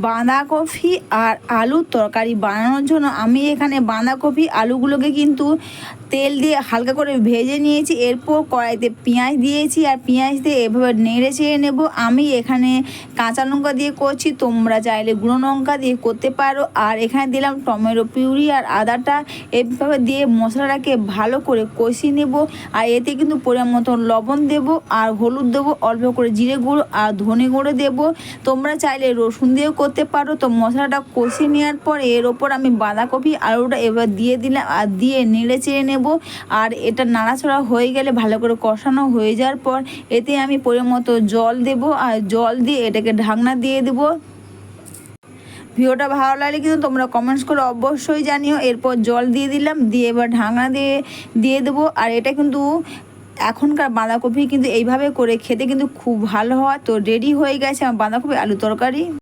বাঁধাকপি আর আলুর তরকারি বানানোর জন্য আমি এখানে বাঁধাকপি আলুগুলোকে কিন্তু তেল দিয়ে হালকা করে ভেজে নিয়েছি। এরপর কড়াইতে পেঁয়াজ দিয়েছি আর পেঁয়াজ দিয়ে এভাবে নেড়ে চেড়ে নেব। আমি এখানে কাঁচা লঙ্কা দিয়ে করছি, তোমরা চাইলে গুঁড়ো লঙ্কা দিয়ে করতে পারো। আর এখানে দিলাম টমেটো পিউরি আর আদাটা, এভাবে দিয়ে মশলাটাকে ভালো করে কষিয়ে নেব। আর এতে কিন্তু পরিমাণ মতো লবণ দেবো আর হলুদ দেবো, অল্প করে জিরে গুঁড়ো আর ধনে গুঁড়ো দেবো। তোমরা চাইলে রসুন দিয়েও করতে পারো। তো মশলাটা কষিয়ে নেওয়ার পর এর ওপর আমি বাঁধাকপি আলুটা এবার দিয়ে দিলাম আর দিয়ে নেড়ে চেড়ে নেব। আর এটা নাড়াচাড়া হয়ে গেলে ভালো করে কষানো হয়ে যাওয়ার পর এতে আমি পরিমাণ মতো জল দেব আর জল দিয়ে এটাকে ঢাকনা দিয়ে দেবো। ভিডিওটা ভালো লাগলে কিন্তু তোমরা কমেন্টস করে অবশ্যই জানিও। এরপর জল দিয়ে দিলাম, দিয়ে এবার ঢাকনা দিয়ে দেবো। আর এটা কিন্তু এখনকার বাঁধাকপি কিন্তু এইভাবে করে খেতে কিন্তু খুব ভালো হয়। তো রেডি হয়ে গেছে আমার বাঁধাকপি আলু তরকারি।